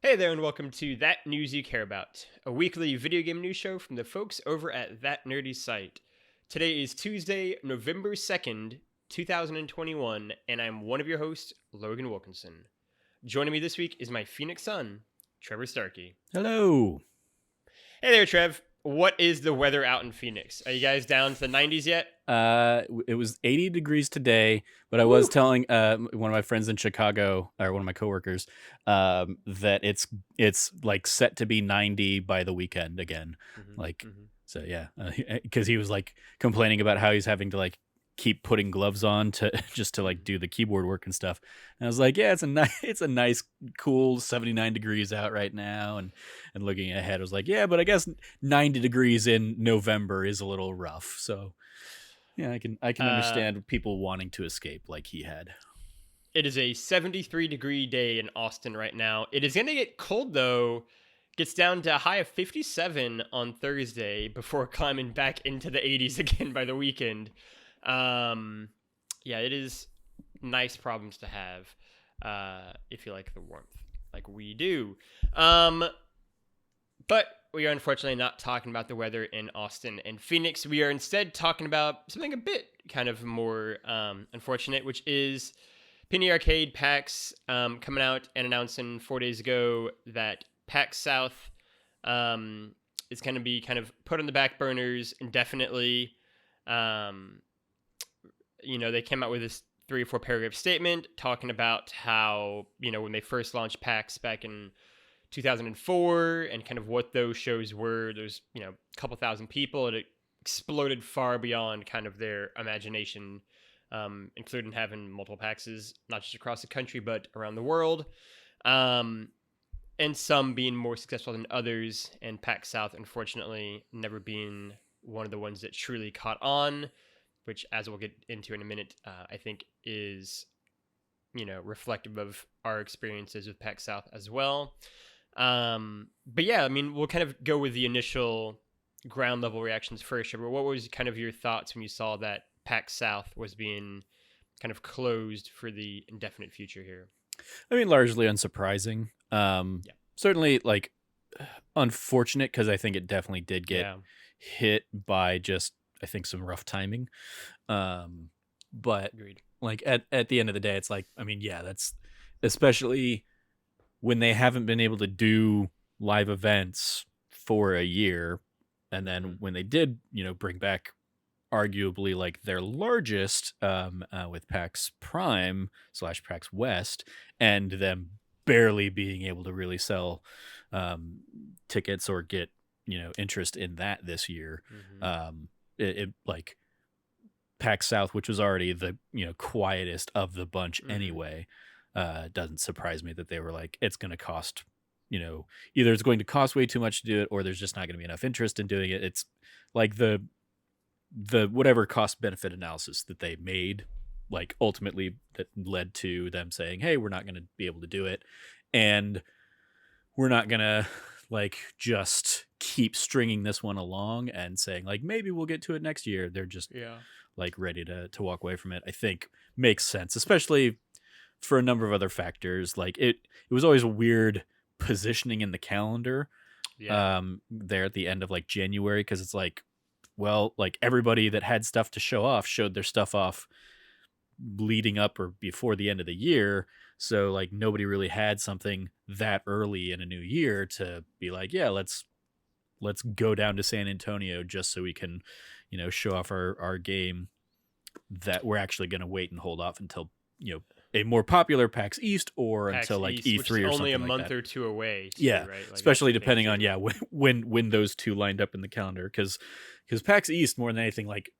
Hey there, and welcome to That News You Care About, a weekly video game news show from the folks over at That Nerdy Site. Today is Tuesday, November 2nd, 2021, and I'm one of your hosts, Logan Wilkinson. Joining me this week is my Phoenix son, Trevor Starkey. Hello. Hey there, Trev. What is the weather out in Phoenix? Are you guys down to the 90s yet? It was 80 degrees today, but I Woo! was telling one of my friends in Chicago, or one of my coworkers, that it's like set to be 90 by the weekend again. So yeah, because he was like complaining about how he's having to like keep putting gloves on to just to like do the keyboard work and stuff. And I was like, yeah, it's a nice cool 79 degrees out right now, and looking ahead, I was like, yeah, but I guess 90 degrees in November is a little rough. So yeah, I can understand people wanting to escape like he had. It is a 73-degree day in Austin right now. It is going to get cold, though. Gets down to a high of 57 on Thursday before climbing back into the 80s again by the weekend. Yeah, it is nice problems to have if you like the warmth, like we do. But we are unfortunately not talking about the weather in Austin and Phoenix. We are instead talking about something a bit kind of more unfortunate, which is Penny Arcade PAX coming out and announcing 4 days ago that PAX South is going to be kind of put on the back burners indefinitely. They came out with this 3 or 4 paragraph statement talking about how, when they first launched PAX back in 2004 and kind of what those shows were, there's, a couple thousand people, and it exploded far beyond kind of their imagination, including having multiple PAXs, not just across the country, but around the world. And some being more successful than others, and PAX South, unfortunately, never being one of the ones that truly caught on, which, as we'll get into in a minute, I think is, reflective of our experiences with PAX South as well. But yeah, I mean, we'll kind of go with the initial ground level reactions first. But what was kind of your thoughts when you saw that PAX South was being kind of closed for the indefinite future here? I mean, largely unsurprising. Certainly like unfortunate, because I think it definitely did get hit by just, I think, some rough timing. But Agreed. like at the end of the day, it's like, I mean, yeah, that's especially when they haven't been able to do live events for a year. And then when they did, bring back arguably like their largest with PAX Prime / PAX West, and them barely being able to really sell tickets or get, interest in that this year. It like PAX South, which was already the, quietest of the bunch anyway, doesn't surprise me that they were like, it's going to cost, either it's going to cost way too much to do it, or there's just not going to be enough interest in doing it. It's like the whatever cost benefit analysis that they made, like ultimately that led to them saying, hey, we're not going to be able to do it, and we're not going to like just keep stringing this one along and saying like, maybe we'll get to it next year. They're just like ready to walk away from it. I think makes sense, especially for a number of other factors. Like it was always a weird positioning in the calendar there at the end of like January, because it's like, well, like everybody that had stuff to show off showed their stuff off leading up or before the end of the year. So like nobody really had something that early in a new year to be like, yeah, let's go down to San Antonio just so we can, show off our game, that we're actually going to wait and hold off until, a more popular PAX East, or PAX until like East, E3 which is or something only a like month that. or two away. Too, Yeah, right? Like, especially depending on when those two lined up in the calendar, because PAX East more than anything like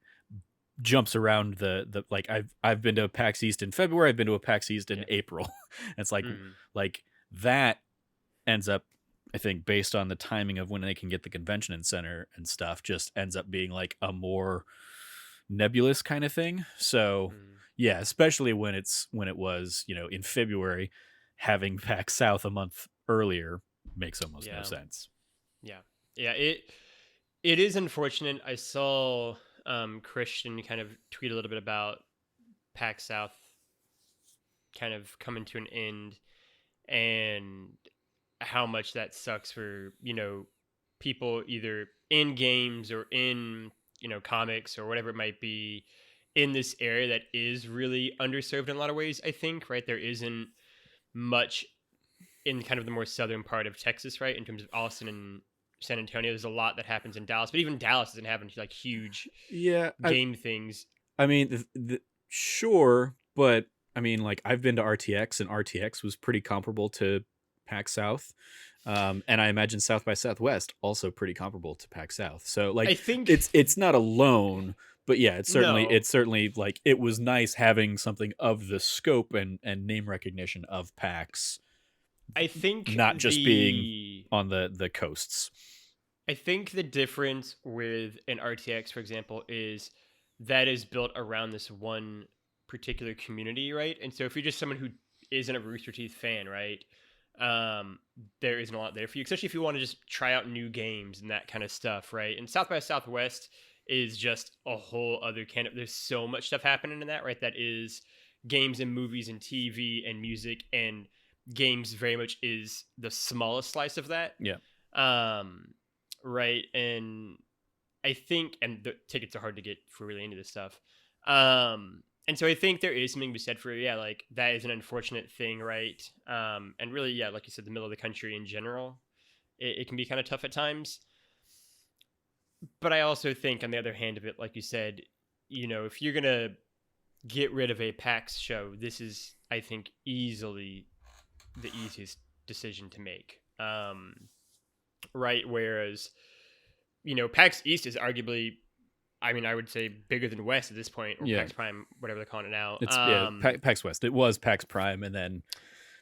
jumps around the like I've been to a PAX East in February, I've been to a PAX East in April. It's like like that ends up, I think, based on the timing of when they can get the convention center and stuff, just ends up being like a more nebulous kind of thing. So yeah, especially when it was, in February, having PAX South a month earlier makes almost no sense. Yeah. It is unfortunate. I saw Christian kind of tweet a little bit about PAX South kind of coming to an end, and how much that sucks for, people either in games or in, comics or whatever it might be in this area that is really underserved in a lot of ways, I think, right? There isn't much in kind of the more southern part of Texas, right? In terms of Austin and San Antonio, there's a lot that happens in Dallas, but even Dallas doesn't have like huge Yeah, game things. I mean, sure, but I mean, like I've been to RTX, and RTX was pretty comparable to PAX South, and I imagine South by Southwest also pretty comparable to PAX South. So I like, think it's not alone, but yeah, no, it's certainly like it was nice having something of the scope and name recognition of PAX, I think not just being the on the coasts. I think the difference with an RTX, for example, is that is built around this one particular community, right? And so if you're just someone who isn't a Rooster Teeth fan, right? Um, there isn't a lot there for you, especially if you want to just try out new games and that kind of stuff, right? And South by Southwest is just a whole other can of, there's so much stuff happening in that, right? That is games and movies and TV and music, and games very much is the smallest slice of that. Yeah. Um, right. And I think, and the tickets are hard to get for really into this stuff. And so I think there is something to be said for, yeah, like that is an unfortunate thing, right? And really, yeah, like you said, the middle of the country in general, it can be kind of tough at times. But I also think, on the other hand of it, like you said, if you're gonna get rid of a PAX show, this is, I think, easily the easiest decision to make. Right? Whereas, PAX East is arguably, I mean, I would say bigger than West at this point, or Yeah. PAX Prime, whatever they're calling it now. It's PAX West. It was PAX Prime, and then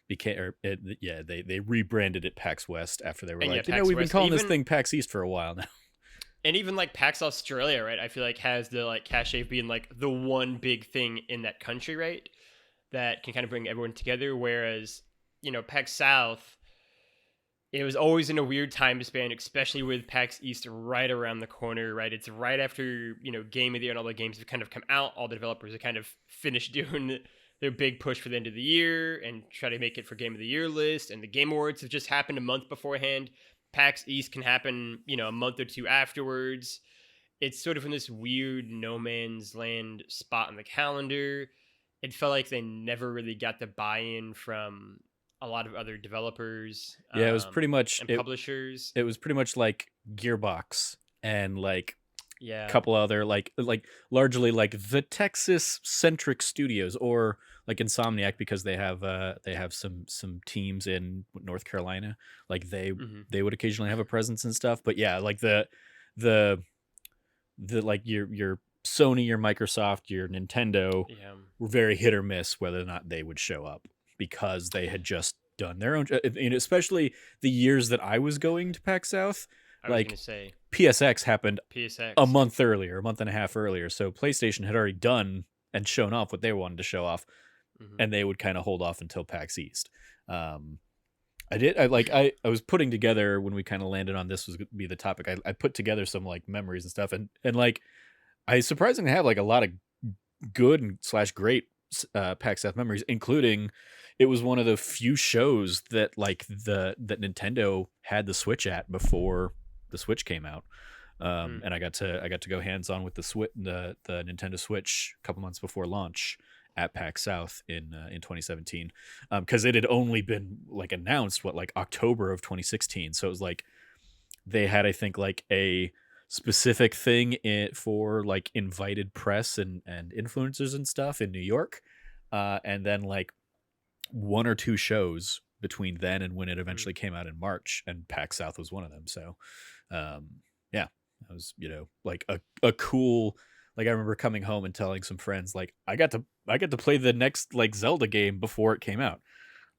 they rebranded it PAX West after they were like, PAX we've been West, calling this even, thing PAX East for a while now. and even like PAX Australia, right? I feel like has the like cachet of being like the one big thing in that country, right? That can kind of bring everyone together. Whereas, PAX South, it was always in a weird time span, especially with PAX East right around the corner, right? It's right after, Game of the Year, and all the games have kind of come out. All the developers have kind of finished doing their big push for the end of the year and try to make it for Game of the Year list. And the Game Awards have just happened a month beforehand. PAX East can happen, a month or two afterwards. It's sort of in this weird no man's land spot on the calendar. It felt like they never really got the buy-in from a lot of other developers, Yeah, it was pretty much and publishers. It was pretty much like Gearbox and like Yeah, a couple other like largely like the Texas centric studios, or like Insomniac, because they have some teams in North Carolina. Like they would occasionally have a presence and stuff. But yeah, like the like your Sony, your Microsoft, your Nintendo were very hit or miss whether or not they would show up, because they had just done their own, and especially the years that I was going to PAX South, I was like gonna say PSX happened PSX a month and a half earlier. So PlayStation had already done and shown off what they wanted to show off, and they would kind of hold off until PAX East. I was putting together, when we kind of landed on this was going to be the topic, I put together some like memories and stuff, and like I surprisingly have like a lot of good and / great PAX South memories, including it was one of the few shows that like that Nintendo had the Switch at before the Switch came out. And I got to go hands on with the Nintendo Switch a couple months before launch at PAX South in 2017, because it had only been like announced like October of 2016. So it was like they had, I think, like a specific thing for like invited press and influencers and stuff in New York, and then like one or two shows between then and when it eventually came out in March, and PAX South was one of them. So yeah, that was like a cool, like I remember coming home and telling some friends like I got to play the next like Zelda game before it came out.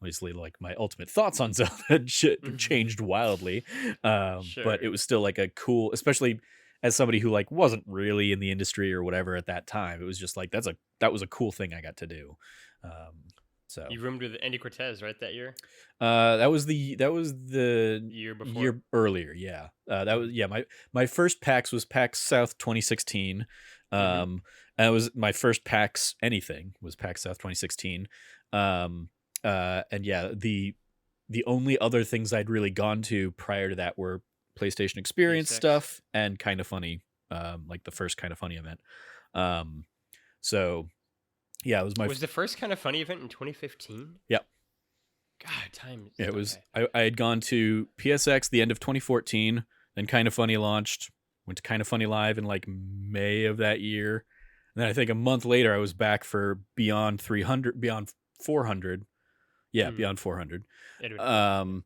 Obviously, like my ultimate thoughts on Zelda changed wildly, but it was still like a cool, especially as somebody who like wasn't really in the industry or whatever at that time. It was just like that was a cool thing I got to do. So you roomed with Andy Cortez, right, that year? That was the year before, year earlier. Yeah, that was my first PAX was PAX South 2016. And it was my first PAX anything was PAX South 2016. And yeah, the the only other things I'd really gone to prior to that were PlayStation Experience PSX. stuff and Kind of Funny, like the first Kind of Funny event. Um, so yeah, it was Was the first Kind of Funny event in 2015? yeah. God, time. It was Okay. I had gone to PSX the end of 2014, then Kind of Funny launched, went to Kind of Funny Live in like May of that year. And then I think a month later I was back for Beyond 300, Beyond 400. Yeah, Mm. Beyond 400. It'd been 400. Um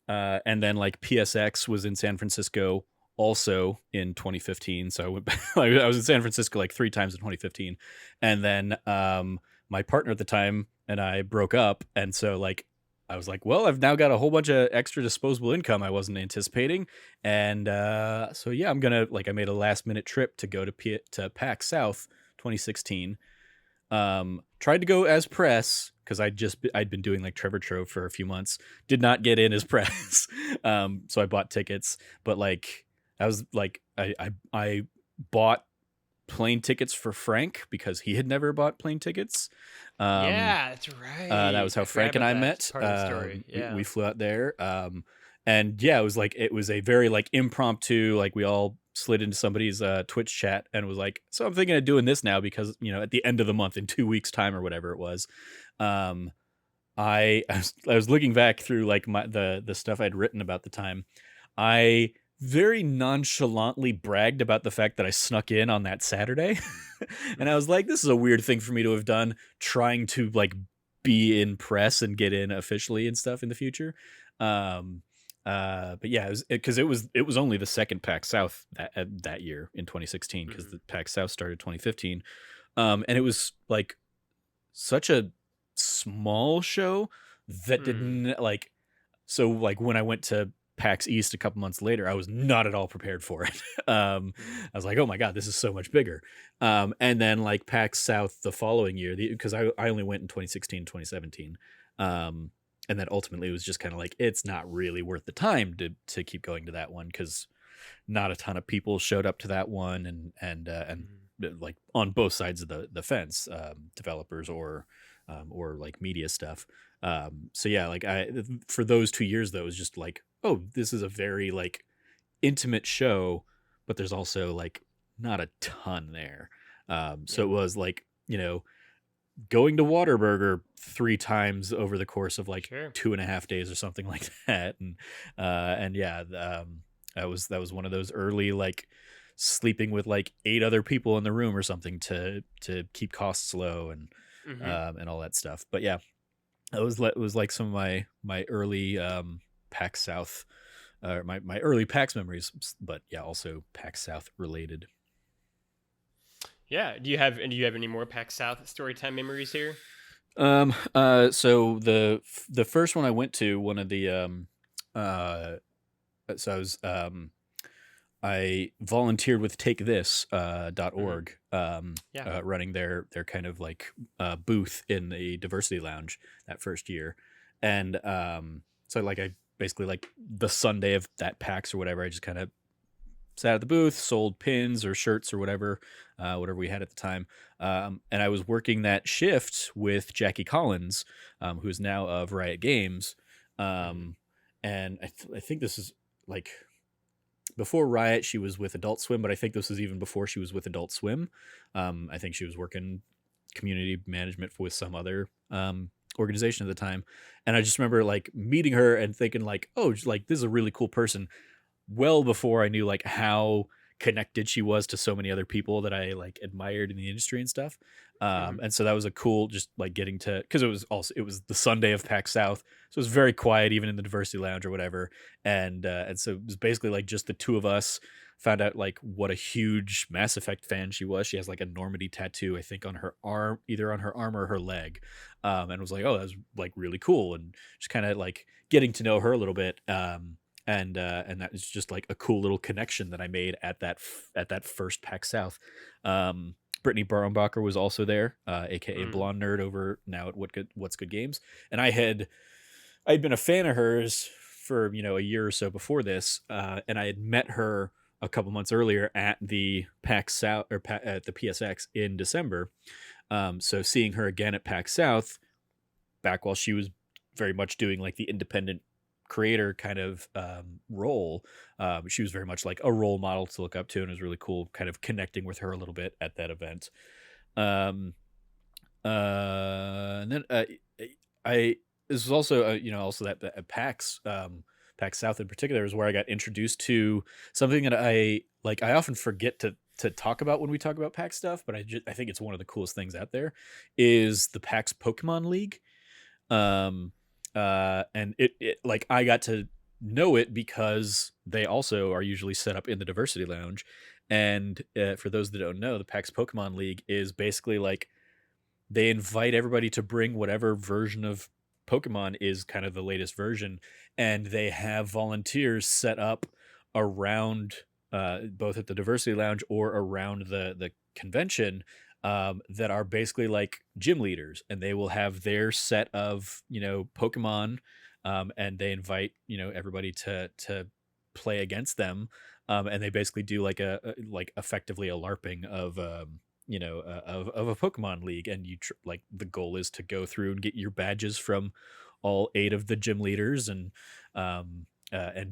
and then like PSX was in San Francisco also in 2015. So I went back, I was in San Francisco like 3 times in 2015. And then my partner at the time and I broke up. And so like I was like, well, I've now got a whole bunch of extra disposable income I wasn't anticipating. And so yeah, I'm gonna like I made a last minute trip to go to PAX South 2016. Tried to go as press because I'd been doing like Trevor Trove for a few months. Did not get in as press. So I bought tickets, but like I was like I bought plane tickets for Frank because he had never bought plane tickets. Yeah, that's That right. was how I forgot Frank and about I that. It's met. part of the story. We Yeah. flew out there. And yeah, it was a very like impromptu, like we all slid into somebody's Twitch chat and was like, so I'm thinking of doing this now because, you know, at the end of the month in 2 weeks time or whatever it was. Um, I was looking back through like the stuff I'd written about the time. I very nonchalantly bragged about the fact that I snuck in on that Saturday. And I was like, this is a weird thing for me to have done, trying to like be in press and get in officially and stuff in the future. Um, but yeah, it was only the second PAX South that year in 2016 because Mm-hmm. the PAX South started 2015. And it was like such a small show that Mm. didn't like so like when I went to PAX East a couple months later, I was not at all prepared for it. Mm. I was like, oh my god, this is so much bigger. And then like PAX South the following year, because I only went in 2016, 2017. And then ultimately it was just kind of like it's not really worth the time to keep going to that one because not a ton of people showed up to that one and Mm. like on both sides of the fence, developers or like media stuff. So yeah, like for those 2 years though, it was just like, oh, this is a very like intimate show, but there's also like not a ton there. So Yeah. it was like, you know, going to Waterburger 3 times over the course of like Sure. 2.5 days or something like that. And yeah, that was one of those early like sleeping with like 8 other people in the room or something to keep costs low Mm-hmm. and all that stuff. But yeah, it was like some of my early PAX South, my early PAX memories. But yeah, also PAX South related. Yeah. Do you have any more PAX South storytime memories here? So the first one I went to, one of the uh so I was I volunteered with Take This Mm-hmm. .org, Yeah. running their kind of like booth in the diversity lounge that first year. And so like I basically like the Sunday of that PAX or whatever, I just kind of sat at the booth, sold pins or shirts or whatever, whatever we had at the time. And I was working that shift with Jackie Collins, who's now of Riot Games. Mm-hmm. Um, and I think this is like before Riot, she was with Adult Swim, but I think this was even before she was with Adult Swim. I think she was working community management with some other organization at the time. And I just remember like meeting her and thinking like, oh, like this is a really cool person well before I knew like how connected she was to so many other people that I like admired in the industry and stuff. Mm-hmm. And so that was a cool, just like getting to, cause it was the Sunday of PAX South. So it was very quiet, even in the diversity lounge or whatever. And so it was basically like just the two of us. Found out like what a huge Mass Effect fan she was. She has like a Normandy tattoo, I think on her arm, either on her arm or her leg. And was like, oh, that was like really cool. And just kind of like getting to know her a little bit. And that was just like a cool little connection that I made at that first PAX South. Brittany Barumbacher was also there, aka Mm. Blonde Nerd over now at What's Good Games, and I'd been a fan of hers for a year or so before this, and I had met her a couple months earlier at the PAX South at the PSX in December. So seeing her again at PAX South back while she was very much doing like the independent creator kind of role. She was very much like a role model to look up to, and it was really cool kind of connecting with her a little bit at that event. Um, and then I this was also also that at PAX PAX South in particular is where I got introduced to something that I like. I often forget to talk about when we talk about PAX stuff, but I think it's one of the coolest things out there is the PAX Pokemon League. Um, and it like I got to know it because they also are usually set up in the Diversity Lounge. And for those that don't know, the PAX Pokemon League is basically like they invite everybody to bring whatever version of Pokemon is kind of the latest version, and they have volunteers set up around both at the Diversity Lounge or around the convention that are basically like gym leaders, and they will have their set of Pokemon, and they invite everybody to play against them, and they basically do like like effectively a LARPing of of a Pokemon League, and like the goal is to go through and get your badges from all 8 of the gym leaders, and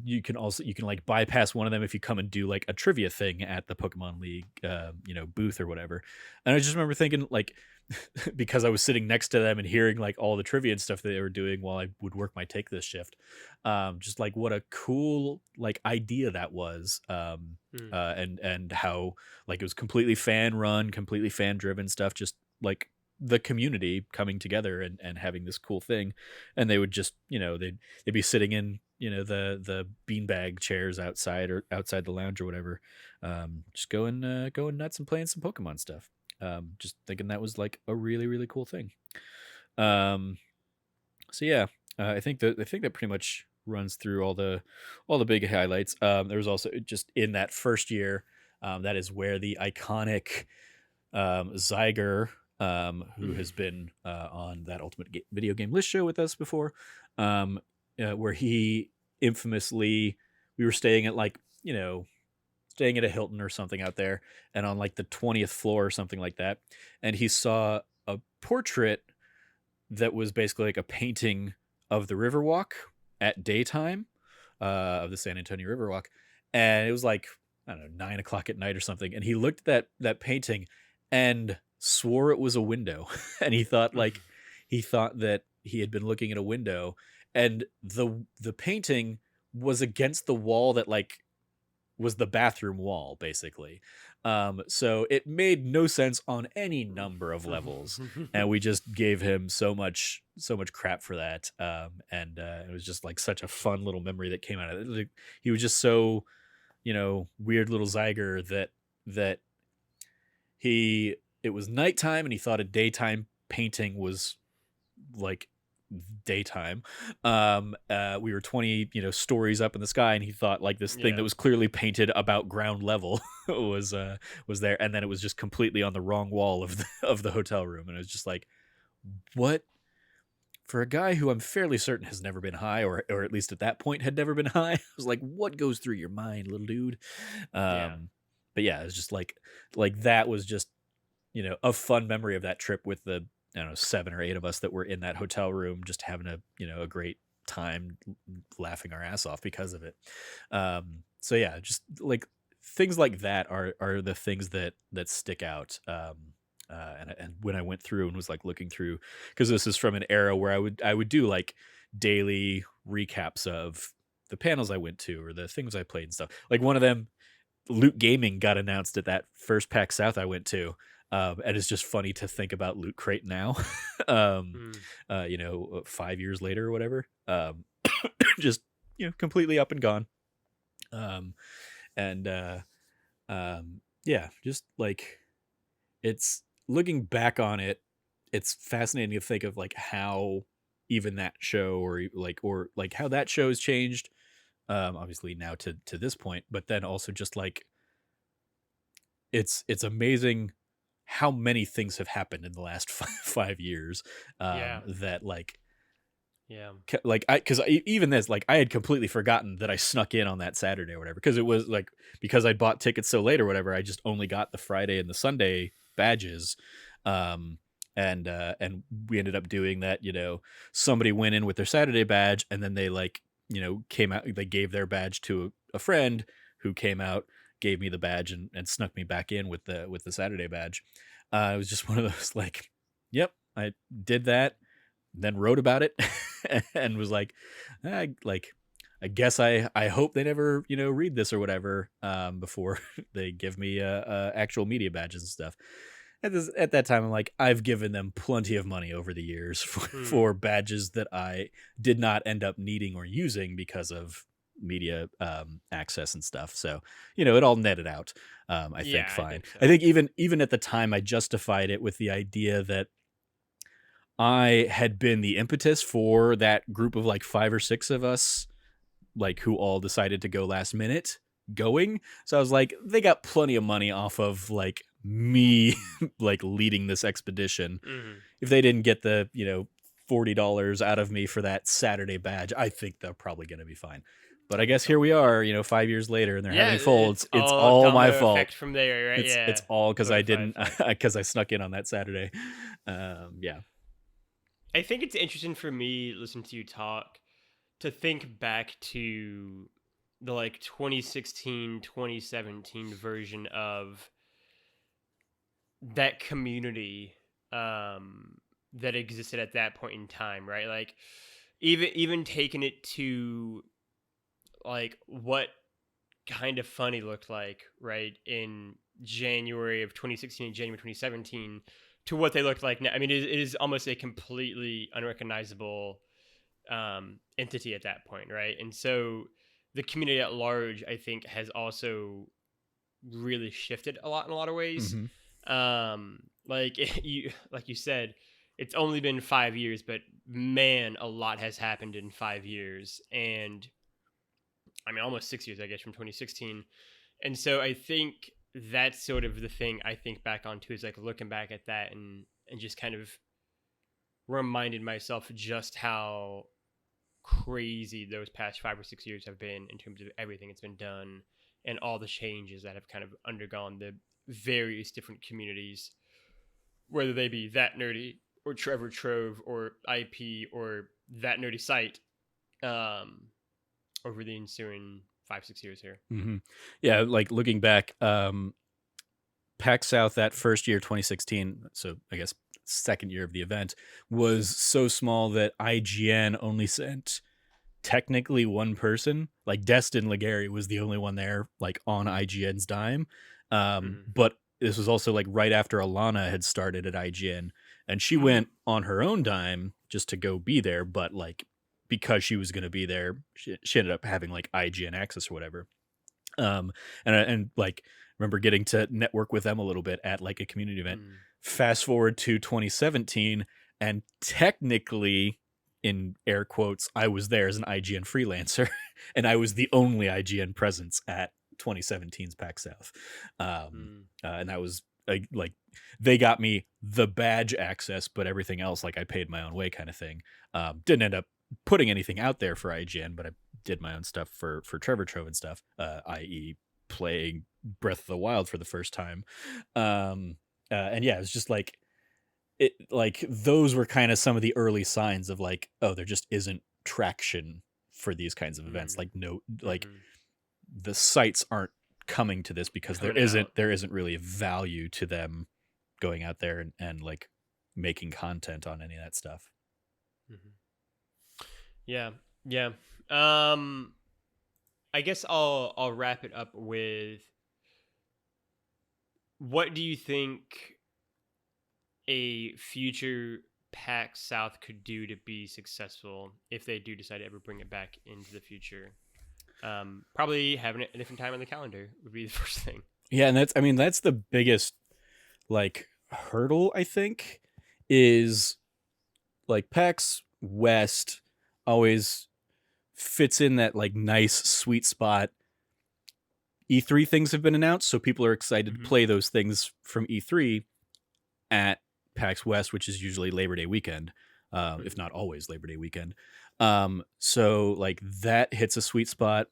you can like bypass one of them if you come and do like a trivia thing at the Pokemon League booth or whatever. And I just remember thinking like because I was sitting next to them and hearing like all the trivia and stuff that they were doing while I would work my Take This shift, just like what a cool like idea that was. And how like it was completely fan run, completely fan driven stuff, just like the community coming together and having this cool thing. And they would just they'd be sitting in the beanbag chairs outside or outside the lounge or whatever, just going nuts and playing some Pokemon stuff. Just thinking that was like a really really cool thing. So yeah, I think that pretty much runs through all the big highlights. There was also just in that first year, that is where the iconic Zyger, who has been on that Ultimate Video Game List show with us before, where he infamously, we were staying at like staying at a Hilton or something out there, and on like the 20th floor or something like that, and he saw a portrait that was basically like a painting of the Riverwalk at daytime, of the San Antonio Riverwalk, and it was like I don't know 9 o'clock at night or something, and he looked at that painting and swore it was a window, and he thought that he had been looking at a window, and the painting was against the wall that like was the bathroom wall basically. So it made no sense on any number of levels, and we just gave him so much crap for that. And it was just like such a fun little memory that came out of it. Like, he was just so weird little Zyger that it was nighttime and he thought a daytime painting was like daytime. We were 20 stories up in the sky, and he thought like this thing that was clearly painted about ground level was there, and then it was just completely on the wrong wall of the hotel room, and it was just like, what, for a guy who I'm fairly certain has never been high, or at least at that point had never been high, I was like, what goes through your mind, little dude? But yeah, it was just like that was just a fun memory of that trip with the I don't know 7 or 8 of us that were in that hotel room, just having a great time laughing our ass off because of it. So yeah, just like things like that are the things that stick out. And when I went through and was like looking through, because this is from an era where I would do like daily recaps of the panels I went to or the things I played and stuff. Like one of them, Loot Gaming, got announced at that first PAX South I went to. And it's just funny to think about Loot Crate now, 5 years later or whatever, just, completely up and gone. Yeah, just like it's looking back on it, it's fascinating to think of like how even that show or how that show has changed, obviously now to this point, but then also just like it's amazing how many things have happened in the last 5 years, that like because even this, like I had completely forgotten that I snuck in on that Saturday or whatever, because it was like, because I bought tickets so late or whatever, I just only got the Friday and the Sunday badges, and we ended up doing that. Somebody went in with their Saturday badge, and then they like came out. They gave their badge to a friend who came out, gave me the badge, and snuck me back in with the Saturday badge. It was just one of those like, yep, I did that, then wrote about it, and was like, I guess I hope they never read this or whatever before they give me actual media badges and stuff. At that time, I'm like, I've given them plenty of money over the years for badges that I did not end up needing or using because of media access and stuff. So it all netted out. I think fine. I think so. I think even at the time, I justified it with the idea that I had been the impetus for that group of like 5 or 6 of us, like who all decided to go last minute going. So I was like, they got plenty of money off of like me like leading this expedition. If they didn't get the $40 out of me for that Saturday badge, I think they're probably going to be fine. But I guess here we are 5 years later, and they're having folds. It's all my fault from there, right? It's all because I didn't because I snuck in on that Saturday. Yeah, I think it's interesting for me listening to you talk to think back to the like 2016 2017 version of that community that existed at that point in time, right? Like even taking it to like what kind of funny looked like, right, in January of 2016 and January 2017 to what they looked like now. I mean, it is almost a completely unrecognizable entity at that point, right? And so the community at large, I think, has also really shifted a lot in a lot of ways. Like you said, it's only been 5 years, but man, a lot has happened in 5 years, and I mean almost 6 years, I guess, from 2016. And so I think that's sort of the thing I think back on too, is like looking back at that and just kind of reminded myself just how crazy those past 5 or 6 years have been in terms of everything that's been done and all the changes that have kind of undergone the various different communities, whether they be That Nerdy or Trevor Trove or IP or That Nerdy site, over the ensuing 5-6 years here. Yeah, like looking back, PAX South that first year, 2016, so I guess second year of the event, was so small that IGN only sent technically one person. Like Destin Legary was the only one there, like on IGN's dime. But this was also like right after Alana had started at IGN, and she went on her own dime just to go be there. But like because she was going to be there, she ended up having like IGN access or whatever. And like remember getting to network with them a little bit at like a community event. Fast forward to 2017, and technically, in air quotes, I was there as an IGN freelancer, and I was the only IGN presence at 2017's PAX South. And that was like they got me the badge access, but everything else, like I paid my own way kind of thing. Didn't end up putting anything out there for IGN, but I did my own stuff for Trevor Trove and stuff, i.e. playing Breath of the Wild for the first time. And yeah, it was just like it, like those were kind of some of the early signs of like, oh, there just isn't traction for these kinds of events. Like the sites aren't coming to this because there isn't really value to them going out there and like making content on any of that stuff. Yeah. I guess I'll wrap it up with, what do you think a future PAX South could do to be successful if they do decide to ever bring it back into the future? Probably having it a different time on the calendar would be the first thing. Yeah, and that's the biggest like hurdle, I think, is like PAX West always fits in that like nice sweet spot. E3 things have been announced, so people are excited to play those things from E3 at PAX West, which is usually Labor Day weekend, if not always Labor Day weekend. So like that hits a sweet spot,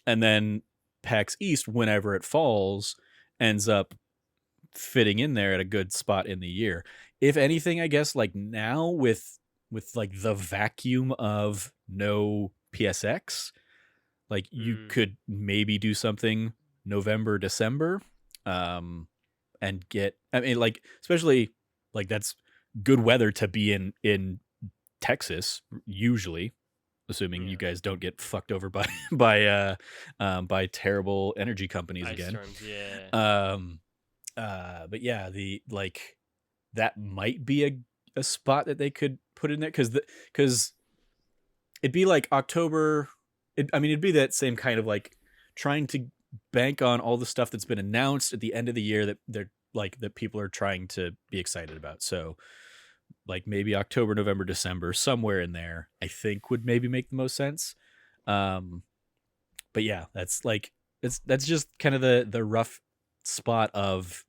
and then PAX East, whenever it falls, ends up fitting in there at a good spot in the year. if anything, I guess like now with like the vacuum of no PSX, like you Mm, could maybe do something November, December, and get. I mean, like especially like that's good weather to be in Texas usually, assuming you yeah. guys don't get fucked over by by terrible energy companies Ice again. storms, yeah. Um, but yeah, the like that might be a spot that they could put in there because it'd be like October. I mean, it'd be that same kind of like trying to bank on all the stuff that's been announced at the end of the year that they're like that people are trying to be excited about. So like maybe October, November, December, somewhere in there, I think would maybe make the most sense. Um, but yeah, that's like that's just kind of the rough spot of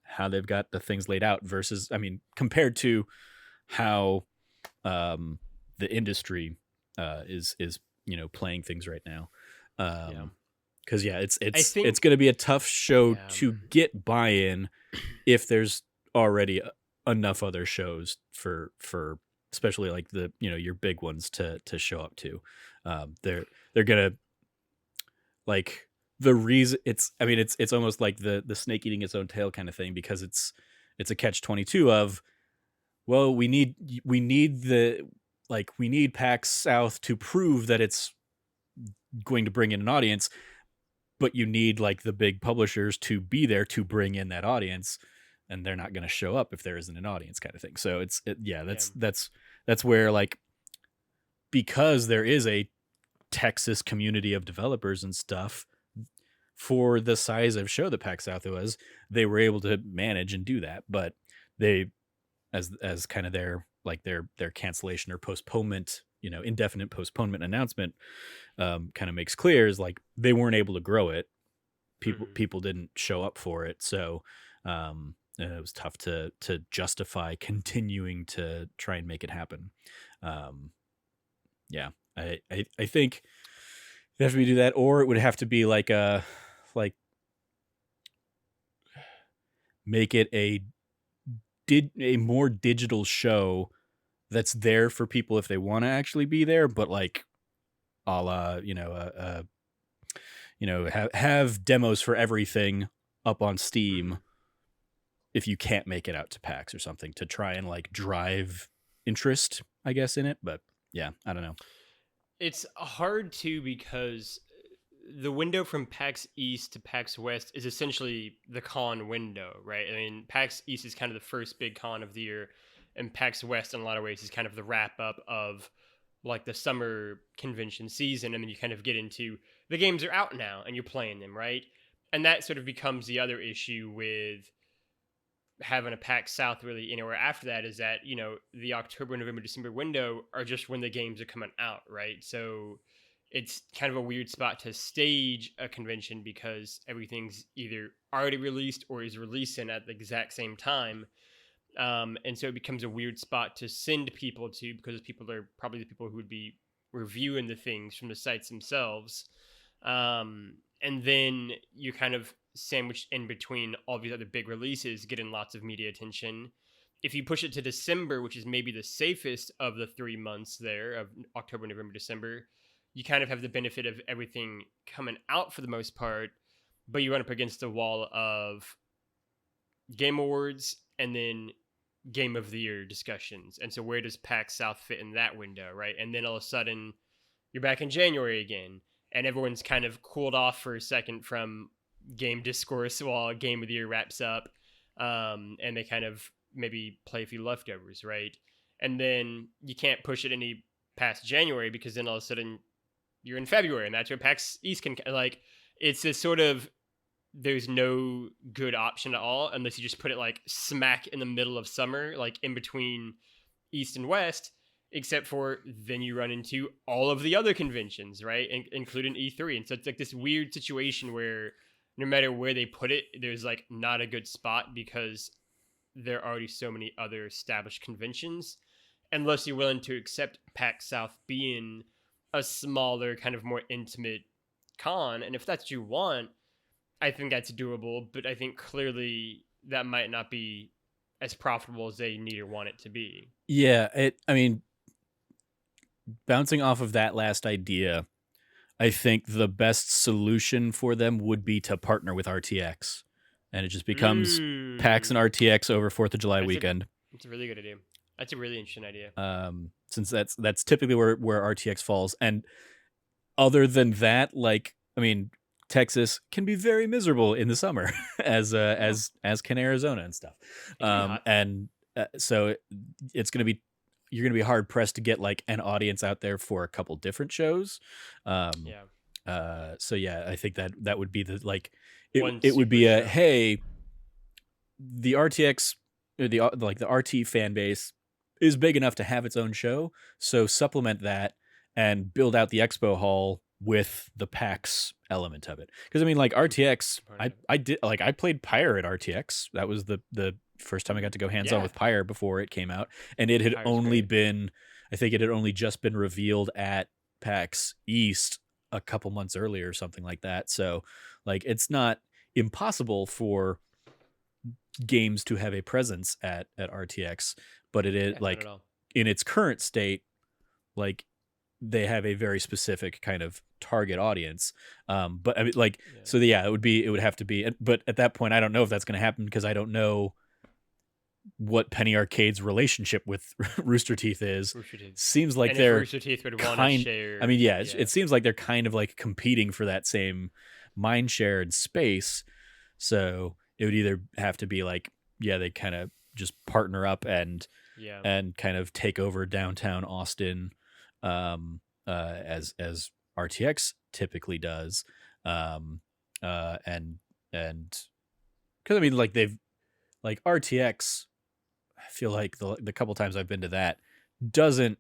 how they've got the things laid out versus, I mean, compared to how um, the industry is playing things right now. Yeah. Because yeah, I it's think, going to be a tough show yeah. to get buy-in if there's already enough other shows for especially like the your big ones to show up to. They're gonna like the reason it's I mean it's almost like the snake eating its own tail kind of thing because it's a catch 22 of well we need the like we need PAX South to prove that it's going to bring in an audience, but you need like the big publishers to be there to bring in that audience, and they're not going to show up if there isn't an audience kind of thing. So yeah, Yeah. that's where like because there is a Texas community of developers and stuff for the size of show that PAX South was, they were able to manage and do that. But they, as kind of their like their cancellation or postponement, indefinite postponement announcement, kind of makes clear is like they weren't able to grow it. Mhm. People didn't show up for it, so it was tough to justify continuing to try and make it happen. Um, yeah, I think it'd have to be do that, or it would have to be like a like make it a more digital show that's there for people if they want to actually be there, but like a la have demos for everything up on Steam Mhm. if you can't make it out to PAX or something to try and like drive interest, I guess, in it. But yeah, I don't know. It's hard too because the window from PAX East to PAX West is essentially the con window, right? I mean, PAX East is kind of the first big con of the year, and PAX West, in a lot of ways, is kind of the wrap up of like the summer convention season. And then you kind of get into the games are out now and you're playing them, right? And that sort of becomes the other issue with having a PAX South really anywhere after that is that, the October, November, December window are just when the games are coming out, right? So it's kind of a weird spot to stage a convention because everything's either already released or is releasing at the exact same time. And so it becomes a weird spot to send people to because people are probably the people who would be reviewing the things from the sites themselves. And then you kind of sandwiched in between all these other big releases, getting lots of media attention. If you push it to December, which is maybe the safest of the 3 months there of October, November, December, you kind of have the benefit of everything coming out for the most part, but you run up against the wall of Game Awards and then Game of the Year discussions. And so where does PAX South fit in that window, right? And then all of a sudden you're back in January again, and everyone's kind of cooled off for a second from game discourse while Game of the Year wraps up, and they kind of maybe play a few leftovers, right? And then you can't push it any past January because then all of a sudden you're in February, and that's where PAX East can like. It's this sort of there's no good option at all unless you just put it like smack in the middle of summer, like in between East and West, except for then you run into all of the other conventions, right? Including E3. And so it's like this weird situation where no matter where they put it, there's like not a good spot because there are already so many other established conventions, unless you're willing to accept PAX South being a smaller, kind of more intimate con. And if that's what you want, I think that's doable, but I think clearly that might not be as profitable as they need or want it to be. Yeah, I mean, bouncing off of that last idea, I think the best solution for them would be to partner with RTX, and it just becomes PAX and Mm, RTX over 4th of July that's a weekend. that's a really good idea. That's a really interesting idea. Since that's typically where RTX falls, and other than that, like, I mean, Texas can be very miserable in the summer, Yeah, as can Arizona and stuff. it can be hot. And so it's gonna be you're gonna be hard pressed to get like an audience out there for a couple different shows. Um, Yeah, so yeah, I think that would be the like one it would super be a show. hey, the RTX or the RT fan base is big enough to have its own show, so supplement that and build out the expo hall with the PAX element of it. Because I mean, like RTX, Component of it. I did like I played Pyre at RTX. That was the first time I got to go hands on Yeah, with Pyre before it came out, and it had Pyre's only great. been I think it had only just been revealed at PAX East a couple months earlier or something like that. So like it's not impossible for games to have a presence at RTX, but it is Yeah, not at like all. in its current state, like they have a very specific kind of target audience. But I mean, like, Yeah, so yeah, it would have to be, but at that point, I don't know if that's going to happen because I don't know what Penny Arcade's relationship with Rooster Teeth is. Rooster Teeth. Seems like And if they're Rooster Teeth would want to kind, I share, mean, yeah, yeah, it seems like they're kind of like competing for that same mind share and space. So it would either have to be like, yeah, they kind of just partner up yeah, and kind of take over downtown Austin, as RTX typically does, um, and because I mean, like they've like RTX. I feel like the couple times I've been to that doesn't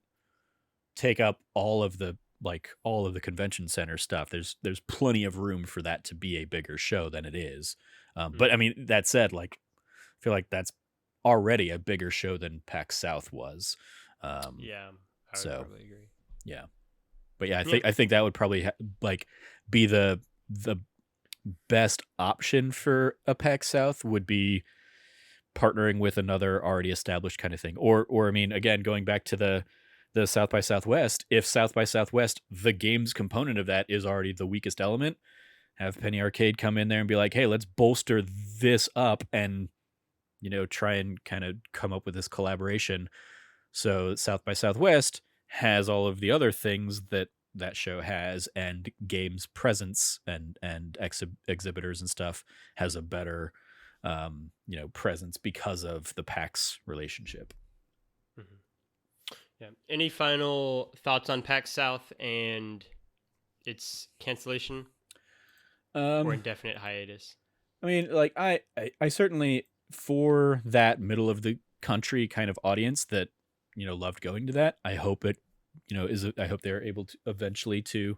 take up all of the convention center stuff. There's plenty of room for that to be a bigger show than it is. But I mm, mean, that said, like I feel like that's already a bigger show than PAX South was. Um, yeah. I would so probably agree. yeah, but yeah, Yeah, I think that would probably like be the best option for a PAX South would be partnering with another already established kind of thing. Or I mean, again, going back to the South by Southwest, if South by Southwest, the games component of that is already the weakest element, have Penny Arcade come in there and be like, hey, let's bolster this up and try and kind of come up with this collaboration. So South by Southwest has all of the other things that show has, and games presence and exhibitors and stuff has a better presence because of the PAX relationship. mhm. Yeah. Any final thoughts on PAX South and its cancellation or Um, indefinite hiatus? I mean, like I certainly for that middle of the country kind of audience that loved going to that. I hope it I hope they're able to eventually to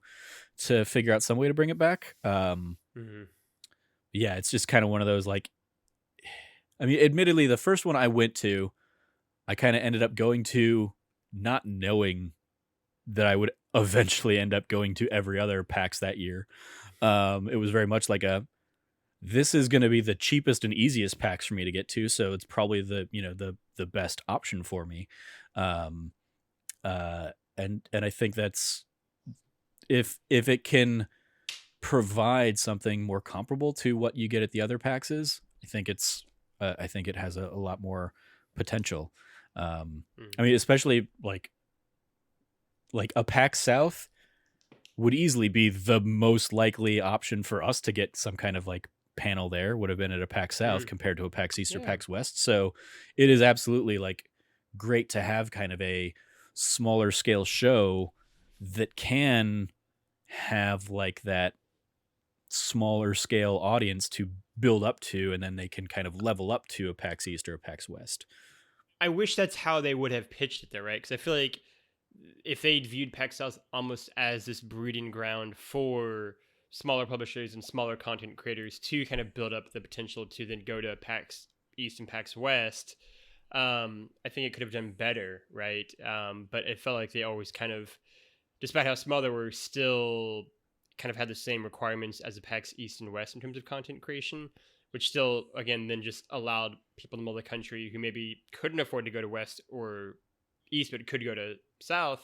figure out some way to bring it back. Hmm. Yeah, it's just kind of one of those like I mean, admittedly, the first one I went to, I kind of ended up going to not knowing that I would eventually end up going to every other PAX that year. It was very much like this is going to be the cheapest and easiest PAX for me to get to, so it's probably the best option for me. Um, and I think that's if it can provide something more comparable to what you get at the other PAXs, I think it has a lot more potential. I Hmm. mean, especially like a PAX South would easily be the most likely option for us to get some kind of like panel there would have been at a PAX South Mm. compared to a PAX East or Yeah. PAX West. So it is absolutely like great to have kind of a smaller scale show that can have like that smaller scale audience to build up to, and then they can kind of level up to a PAX East or a PAX West. I wish that's how they would have pitched it, though, right? Because I feel like if they'd viewed PAX South almost as this breeding ground for smaller publishers and smaller content creators to kind of build up the potential to then go to PAX East and PAX West, I think it could have done better, right? But it felt like they always kind of, despite how small they were, still kind of had the same requirements as the PAX East and West in terms of content creation, which still, again, then just allowed people in the middle of the country who maybe couldn't afford to go to West or East, but could go to South,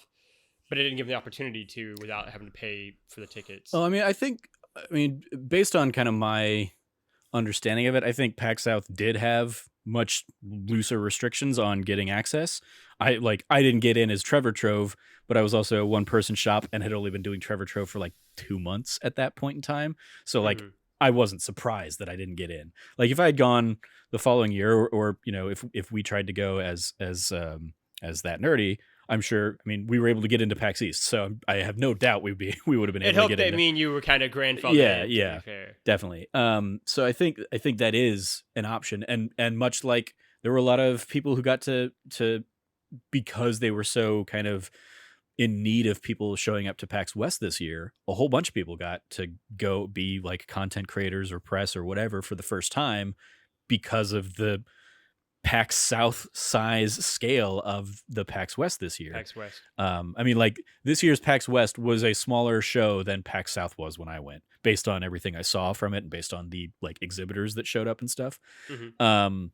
but it didn't give them the opportunity to without having to pay for the tickets. Well, I mean, based on kind of my understanding of it, I think PAX South did have much looser restrictions on getting access. I didn't get in as Trevor Trove, but I was also a one person shop and had only been doing Trevor Trove for like 2 months at that point in time. So like Mm-hmm. I wasn't surprised that I didn't get in. Like if I had gone the following year, or you know, if we tried to go as that nerdy, I'm sure. I mean, we were able to get into PAX East, so I have no doubt we would have been It able to helped get that into. mean you were kind of grandfathered Yeah, in, to be yeah, fair. definitely. So I think that is an option, and much like there were a lot of people who got to because they were so kind of in need of people showing up to PAX West this year. A whole bunch of people got to go be like content creators or press or whatever for the first time because of the PAX South size scale of the PAX West this year. PAX West. I mean, like this year's PAX West was a smaller show than PAX South was when I went, based on everything I saw from it and based on the like exhibitors that showed up and stuff. Mm-hmm.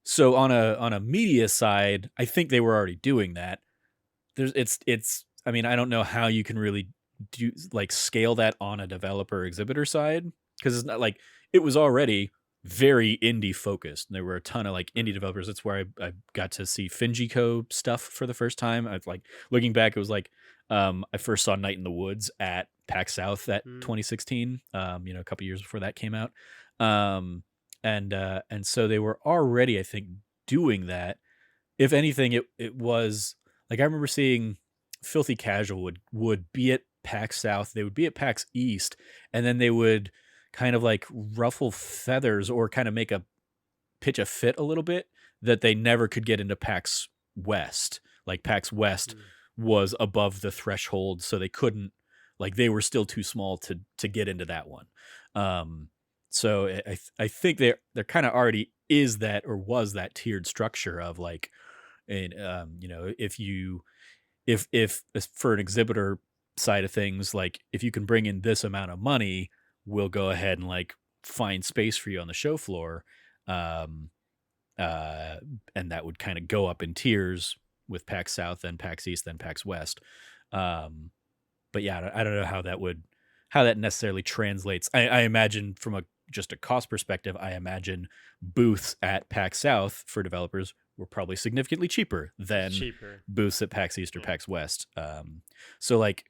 So on a media side, I think they were already doing that. It's I mean, I don't know how you can really do like scale that on a developer exhibitor side, because it's not like it was already very indie focused. There were a ton of like indie developers. That's where I got to see Finjico stuff for the first time. I like looking back, it was like I first saw Night in the Woods at PAX South at 2016. You know, a couple years before that came out. And so they were already, I think, doing that. If anything, it was like I remember seeing Filthy Casual would be at PAX South, they would be at PAX East, and then they would kind of like ruffle feathers or kind of make a pitch a fit a little bit that they never could get into PAX West. Like PAX West was above the threshold, so they couldn't, like they were still too small to get into that one. So I think there kind of already is that, or was that tiered structure of like, and you know, if for an exhibitor side of things, like if you can bring in this amount of money, we'll go ahead and like find space for you on the show floor. And that would kind of go up in tiers with PAX South, then PAX East, then PAX West. But yeah, I don't know how that necessarily translates. I imagine from just a cost perspective, I imagine booths at PAX South for developers were probably significantly cheaper than booths at PAX East or PAX West. So like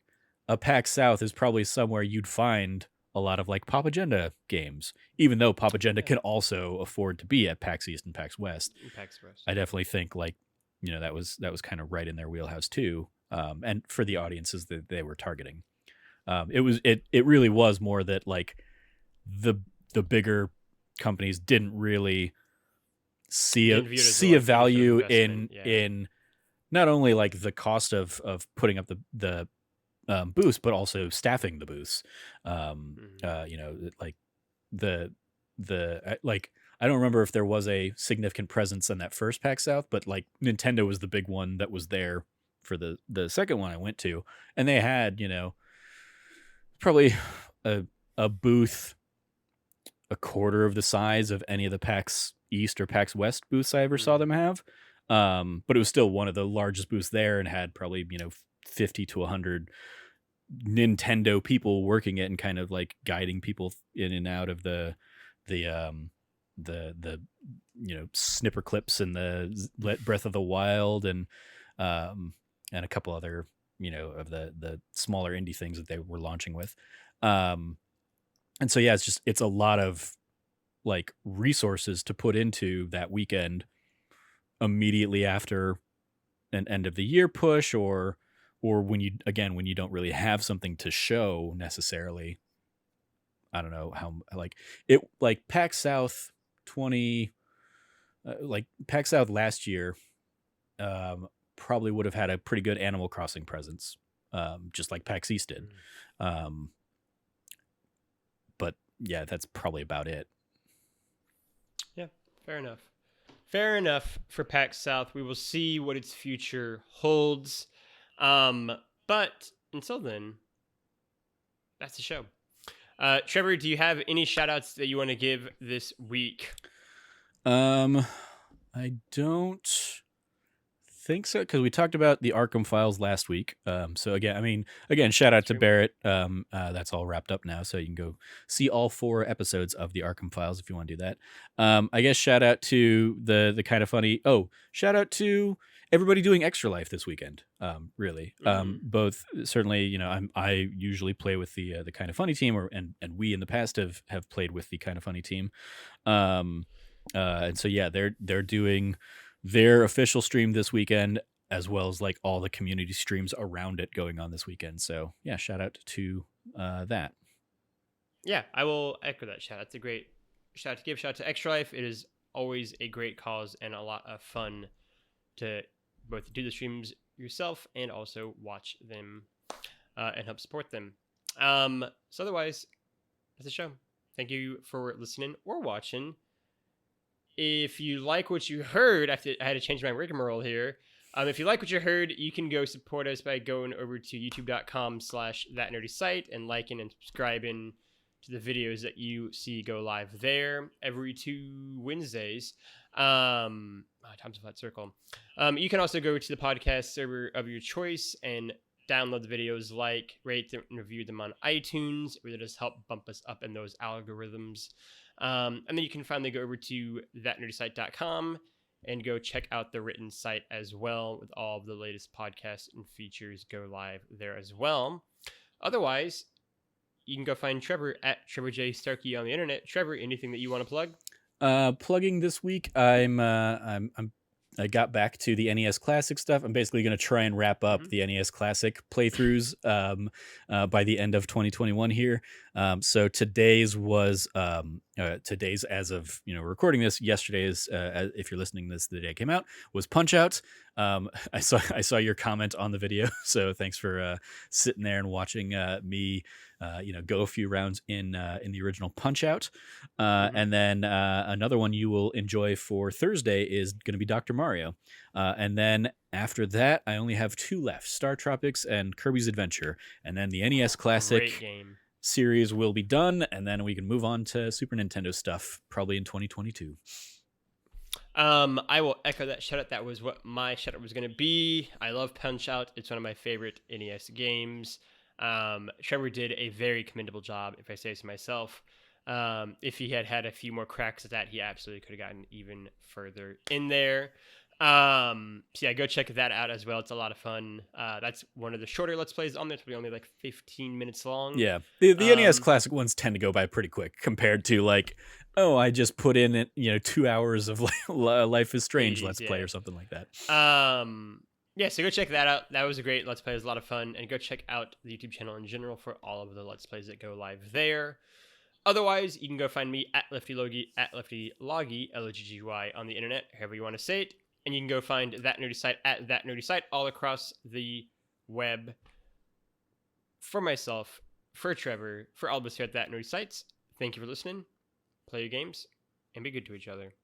a PAX South is probably somewhere you'd find a lot of like Pop Agenda games, even though Pop Agenda can also afford to be at PAX East and PAX West. I definitely think like, you know, that was kind of right in their wheelhouse too. And for the audiences that they were targeting, it really was more that like the bigger companies didn't really see a value in not only like the cost of putting up the booths, but also staffing the booths. You know, like the like I don't remember if there was a significant presence in that first PAX South, but like Nintendo was the big one that was there for the second one I went to, and they had, you know, probably a booth a quarter of the size of any of the PAX East or PAX West booths I ever saw them have. But it was still one of the largest booths there and had probably, you know, 50 to 100 Nintendo people working it and kind of like guiding people in and out of the you know, snipper clips and the Breath of the Wild and a couple other, you know, of the smaller indie things that they were launching with. And so, yeah, it's a lot of like resources to put into that weekend immediately after an end of the year push, or when you don't really have something to show necessarily. I don't know how, like it, like PAX South 20, like PAX South last year, probably would have had a pretty good Animal Crossing presence, just like PAX East did. But yeah, that's probably about it. Yeah, fair enough. Fair enough for PAX South. We will see what its future holds. But until then, that's the show. Trevor, do you have any shout outs that you want to give this week? I don't think so, because we talked about the Arkham Files last week. So again, shout out to True. Barrett. That's all wrapped up now, so you can go see all 4 episodes of the Arkham Files if you want to do that. I guess shout out to the kind of funny. Oh, shout out to everybody doing Extra Life this weekend. Really, both certainly. I usually play with the kind of funny team, and we in the past have played with the kind of funny team. And so yeah, they're doing their official stream this weekend, as well as like all the community streams around it going on this weekend. So yeah, shout out to that. Yeah, I will echo that shout. That's a great shout to give. Shout out to Extra Life. It is always a great cause and a lot of fun to both do the streams yourself and also watch them and help support them. So otherwise, that's the show. Thank you for listening or watching. If you like what you heard, I had to change my rigmarole here. If you like what you heard, you can go support us by going over to youtube.com/thatnerdysite and liking and subscribing to the videos that you see go live there every 2 Wednesdays. Time's a flat circle. You can also go to the podcast server of your choice and download the videos, like, rate them, and review them on iTunes. It really does help bump us up in those algorithms. And then you can finally go over to thatnerdysite.com and go check out the written site as well, with all of the latest podcasts and features go live there as well. Otherwise, you can go find Trevor at Trevor J. Starkey on the internet. Trevor, anything that you want to plug? Plugging this week, I got back to the NES Classic stuff. I'm basically going to try and wrap up the NES Classic playthroughs by the end of 2021 here. So today's as of recording this. Yesterday's, if you're listening to this the day it came out, was Punch Out. I saw your comment on the video, so thanks for sitting there and watching me go a few rounds in the original Punch Out. And then another one you will enjoy for Thursday is going to be Dr. Mario. And then after that, I only have 2 left: Star Tropics and Kirby's Adventure. And then the NES Classic series will be done, and then we can move on to Super Nintendo stuff probably in 2022. I will echo that shout out. That was what my shout out was going to be. I love Punch Out. It's one of my favorite NES games. Trevor did a very commendable job, if I say so myself. If he had a few more cracks at that, he absolutely could have gotten even further in there. So yeah, go check that out as well. It's a lot of fun. That's one of the shorter Let's Plays on there. It's only like 15 minutes long. Yeah, the NES Classic ones tend to go by pretty quick compared to like, oh, I just put in 2 hours of Life is Strange Let's Play or something like that. Yeah, so go check that out. That was a great Let's Play. It was a lot of fun. And go check out the YouTube channel in general for all of the Let's Plays that go live there. Otherwise, you can go find me at LeftyLogie, at LeftyLoggy, L-O-G-G-Y, on the internet, however you want to say it. And you can go find That Nerdy Site at That Nerdy Site all across the web. For myself, for Trevor, for all of us here at That Nerdy Sites, thank you for listening. Play your games, and be good to each other.